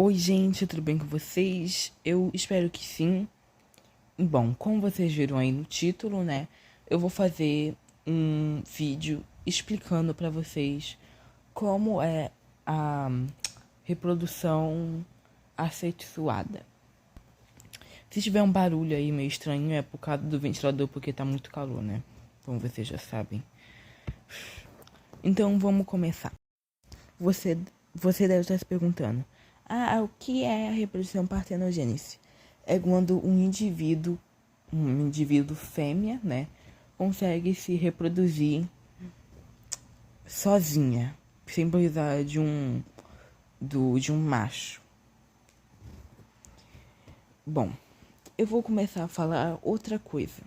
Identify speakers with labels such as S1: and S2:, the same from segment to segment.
S1: Oi, gente, tudo bem com vocês? Eu espero que sim. Bom, como vocês viram aí no título, né? Eu vou fazer um vídeo explicando pra vocês como é a reprodução assexuada. Se tiver um barulho aí meio estranho, é por causa do ventilador, porque tá muito calor, né? Como vocês já sabem. Então, vamos começar. Você, você deve estar se perguntando: o que é a reprodução partenogênese? É quando um indivíduo fêmea, né, consegue se reproduzir sozinha, sem precisar de um macho. Bom, eu vou começar a falar outra coisa,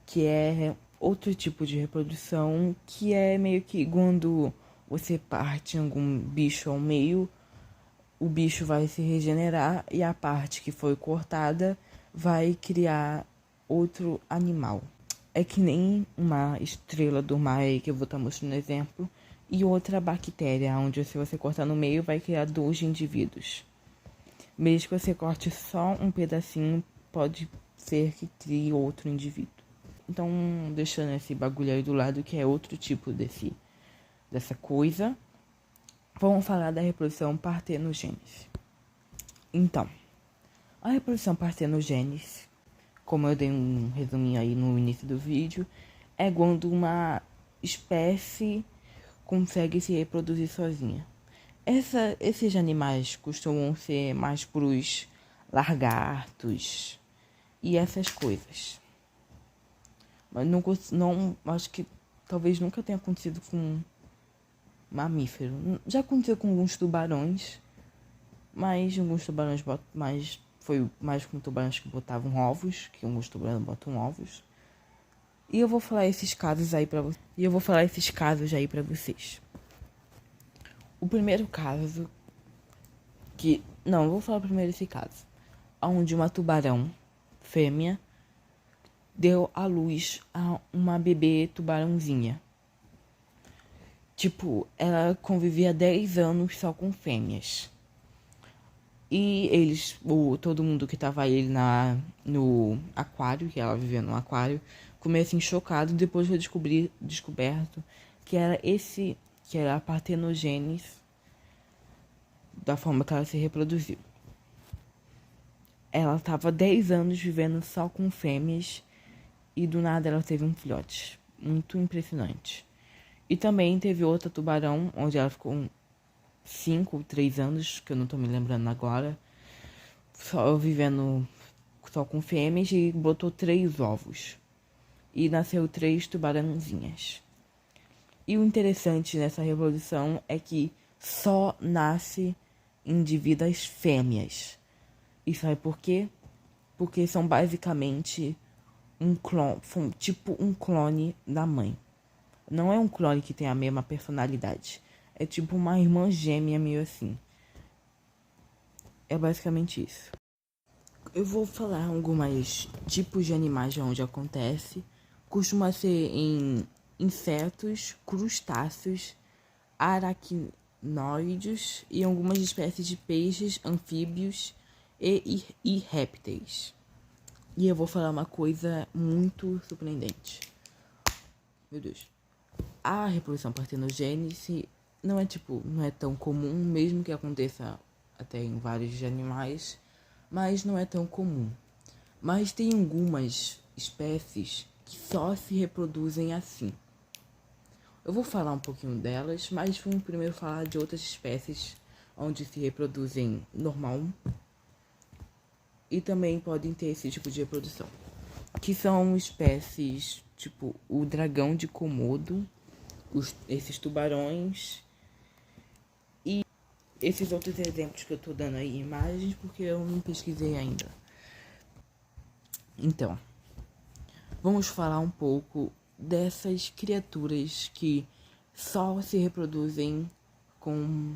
S1: que é outro tipo de reprodução, que é meio que quando você parte algum bicho ao meio, o bicho vai se regenerar e a parte que foi cortada vai criar outro animal. É que nem uma estrela do mar aí que eu vou estar mostrando exemplo, e outra bactéria, onde se você cortar no meio vai criar dois indivíduos. Mesmo que você corte só um pedacinho, pode ser que crie outro indivíduo. Então, deixando esse bagulho aí do lado, que é outro tipo dessa coisa, vamos falar da reprodução partenogênese. Então, a reprodução partenogênese, como eu dei um resuminho aí no início do vídeo, é quando uma espécie consegue se reproduzir sozinha. Esses animais costumam ser mais pros lagartos e essas coisas. Mas não acho que talvez nunca tenha acontecido com mamífero. Já aconteceu com alguns tubarões, mas alguns tubarões foi mais com tubarões que botavam ovos, que alguns tubarões botam ovos. E eu vou falar esses casos aí para vocês. O primeiro caso eu vou falar primeiro esse caso, onde uma tubarão fêmea deu à luz a uma bebê tubarãozinha. Tipo, ela convivia 10 anos só com fêmeas. E todo mundo que tava aí no aquário, que ela vivia no aquário, ficou assim chocado. Depois foi descoberto que era a partenogênese da forma que ela se reproduziu. Ela tava 10 anos vivendo só com fêmeas e do nada ela teve um filhote. Muito impressionante. E também teve outra tubarão, onde ela ficou 5 ou 3 anos, que eu não tô me lembrando agora, só vivendo só com fêmeas e botou 3 ovos. E nasceu 3 tubarãozinhas. E o interessante nessa reprodução é que só nasce indivíduas fêmeas. E sabe por quê? Porque são basicamente um clone da mãe. Não é um clone que tem a mesma personalidade. É tipo uma irmã gêmea meio assim. É basicamente isso. Eu vou falar alguns tipos de animais onde acontece. Costuma ser em insetos, crustáceos, aracnoides e algumas espécies de peixes, anfíbios e répteis. E eu vou falar uma coisa muito surpreendente. Meu Deus. A reprodução partenogênese não é tão comum, mesmo que aconteça até em vários animais, mas não é tão comum. Mas tem algumas espécies que só se reproduzem assim. Eu vou falar um pouquinho delas, mas vamos primeiro falar de outras espécies onde se reproduzem normal e também podem ter esse tipo de reprodução, que são espécies tipo o dragão de Komodo, esses tubarões e esses outros exemplos que eu tô dando aí imagens porque eu não pesquisei ainda. Então, vamos falar um pouco dessas criaturas que só se reproduzem com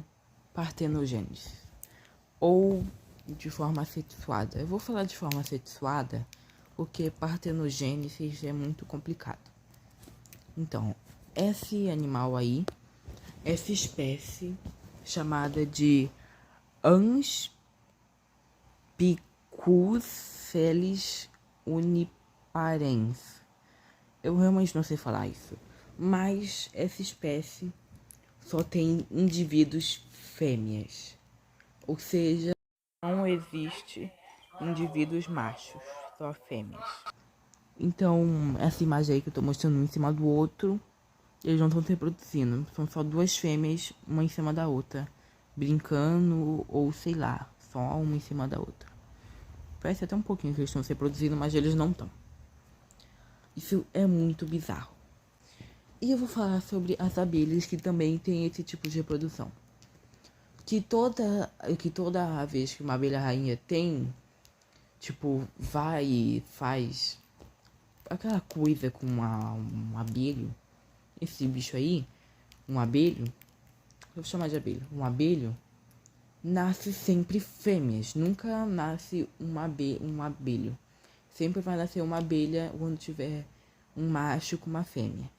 S1: partenogênese ou de forma assexuada. Eu vou falar de forma assexuada porque partenogênese é muito complicado. Então, esse animal aí, essa espécie chamada de Anspicucelis uniparens. Eu realmente não sei falar isso. Mas essa espécie só tem indivíduos fêmeas. Ou seja, não existe indivíduos machos, só fêmeas. Então, essa imagem aí que eu tô mostrando um em cima do outro, eles não estão se reproduzindo. São só duas fêmeas, uma em cima da outra, brincando ou sei lá, só uma em cima da outra. Parece até um pouquinho que eles estão se reproduzindo, mas eles não estão. Isso é muito bizarro. E eu vou falar sobre as abelhas que também têm esse tipo de reprodução. Que toda vez que uma abelha rainha tem, tipo, vai e faz aquela coisa com um abelho, esse bicho aí, um abelho, eu vou chamar de abelho, um abelho, nasce sempre fêmeas, nunca nasce um abelho. Sempre vai nascer uma abelha quando tiver um macho com uma fêmea.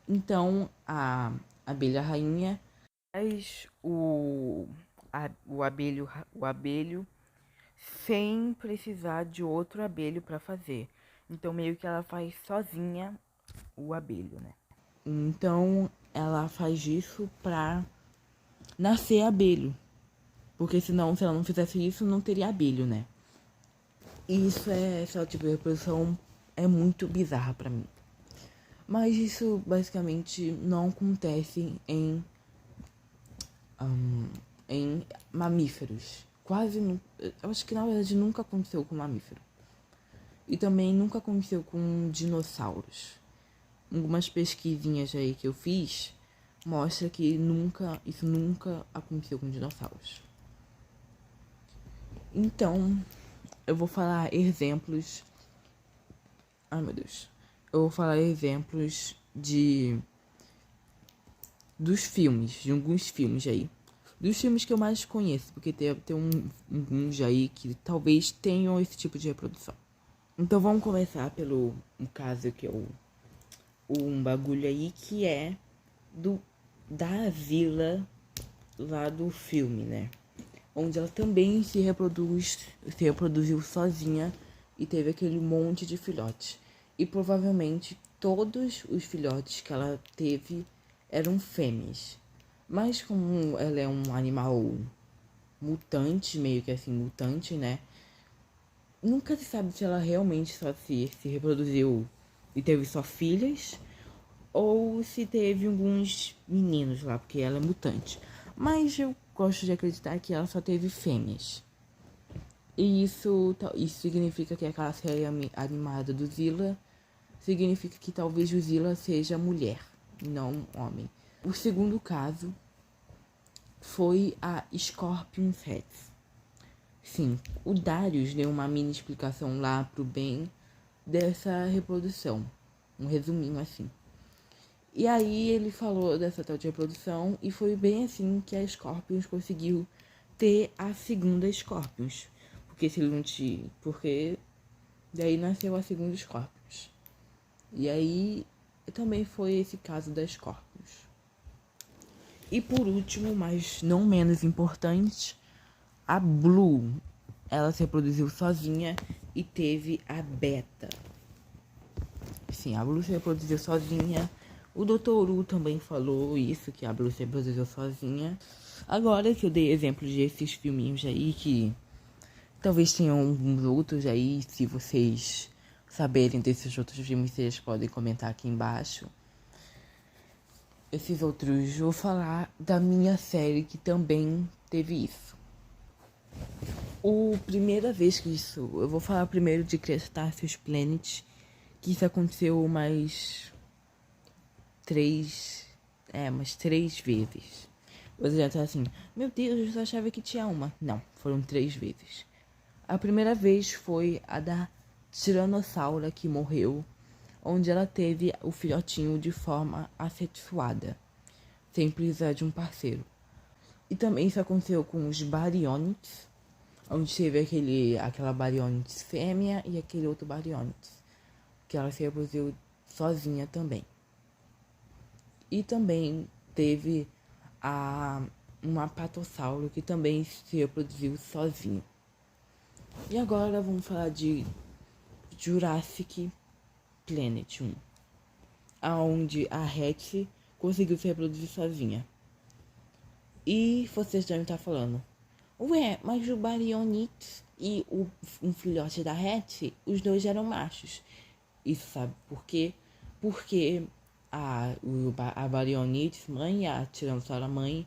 S1: Então, a abelha rainha faz o abelho sem precisar de outro abelho para fazer. Então, meio que ela faz sozinha o abelho, né? Então, ela faz isso pra nascer abelho. Porque senão, se ela não fizesse isso, não teria abelho, né? E essa tipo de reprodução é muito bizarra pra mim. Mas isso basicamente não acontece em mamíferos. Eu acho que na verdade nunca aconteceu com mamífero. E também nunca aconteceu com dinossauros. Algumas pesquisinhas aí que eu fiz mostra que isso nunca aconteceu com dinossauros. Então, eu vou falar exemplos. Ai, meu Deus. Eu vou falar exemplos dos filmes, de alguns filmes aí. Dos filmes que eu mais conheço, porque tem alguns aí que talvez tenham esse tipo de reprodução. Então vamos começar pelo um caso que é um bagulho aí que é da Vila lá do filme, né? Onde ela também se reproduziu sozinha e teve aquele monte de filhotes. E provavelmente todos os filhotes que ela teve eram fêmeas. Mas como ela é um animal mutante, meio que assim, mutante, né? Nunca se sabe se ela realmente só se reproduziu e teve só filhas, ou se teve alguns meninos lá, porque ela é mutante. Mas eu gosto de acreditar que ela só teve fêmeas. E isso significa que aquela série animada do Zilla significa que talvez o Zilla seja mulher, não homem. O segundo caso foi a Scorpion's Head. Sim, o Darius deu uma mini explicação lá pro bem dessa reprodução. Um resuminho assim. E aí ele falou dessa tal de reprodução e foi bem assim que a Scorpions conseguiu ter a segunda Scorpions. Porque se ele não tinha. Porque daí nasceu a segunda Scorpions. E aí também foi esse caso da Scorpions. E por último, mas não menos importante, a Blue. Ela se reproduziu sozinha e teve a Beta. Sim, a Blue se reproduziu sozinha. O Dr. Uru também falou isso, que a Blue se reproduziu sozinha. Agora que eu dei exemplos desses filminhos aí, que talvez tenham alguns outros aí, se vocês saberem desses outros filmes, vocês podem comentar aqui embaixo. Esses outros, vou falar da minha série que também teve isso. Primeira vez que isso, eu vou falar primeiro de Cretaceous Planet, que isso aconteceu umas três vezes. Você já tá assim, meu Deus, eu só achava que tinha uma. Não, foram 3 vezes. A primeira vez foi a da Tiranossauro que morreu, onde ela teve o filhotinho de forma assexuada, sem precisar de um parceiro. E também isso aconteceu com os Baryonyx, onde teve aquela Baryonyx fêmea e aquele outro Baryonyx, que ela se reproduziu sozinha também. E também teve um apatossauro que também se reproduziu sozinho. E agora vamos falar de Jurassic Planet 1, aonde a Rex conseguiu se reproduzir sozinha. E vocês devem estar falando, ué, mas o Baryonyx e um filhote da Rex, os dois eram machos. Isso sabe por quê? Porque a Baryonyx mãe e a Tiranossauro mãe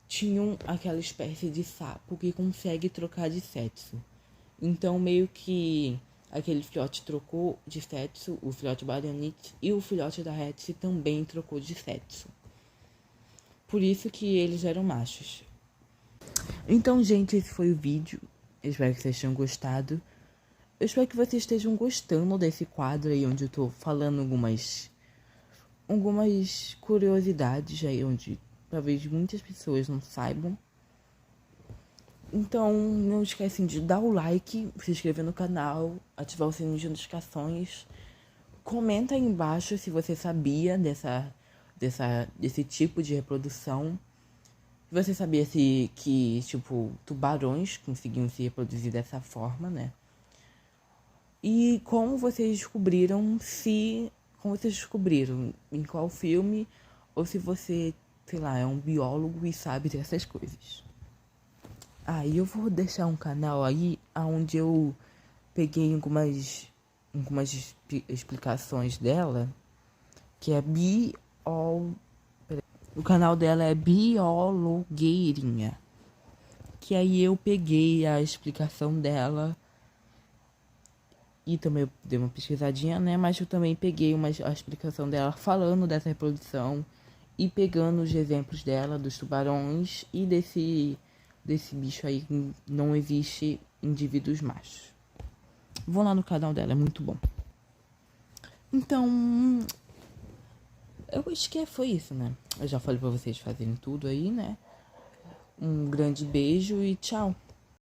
S1: tinham aquela espécie de sapo que consegue trocar de sexo. Então, meio que aquele filhote trocou de sexo, o filhote Baryonyx, e o filhote da Rex também trocou de sexo. Por isso que eles eram machos. Então, gente, esse foi o vídeo. Eu espero que vocês tenham gostado. Eu espero que vocês estejam gostando desse quadro aí, onde eu tô falando algumas curiosidades aí, onde talvez muitas pessoas não saibam. Então, não esquecem de dar o like, se inscrever no canal, ativar o sininho de notificações. Comenta aí embaixo se você sabia desse tipo de reprodução. Você sabia que, tipo, tubarões conseguiam se reproduzir dessa forma, né? E como vocês descobriram em qual filme, ou se você, sei lá, é um biólogo e sabe dessas coisas. Aí eu vou deixar um canal aí onde eu peguei algumas explicações dela, que é o canal dela é Biologueirinha. Que aí eu peguei a explicação dela e também eu dei uma pesquisadinha, né? Mas eu também peguei a explicação dela falando dessa reprodução e pegando os exemplos dela, dos tubarões e desse bicho aí que não existe indivíduos machos. Vão lá no canal dela, é muito bom. Então, eu acho que foi isso, né? Eu já falei pra vocês fazerem tudo aí, né? Um grande beijo e tchau.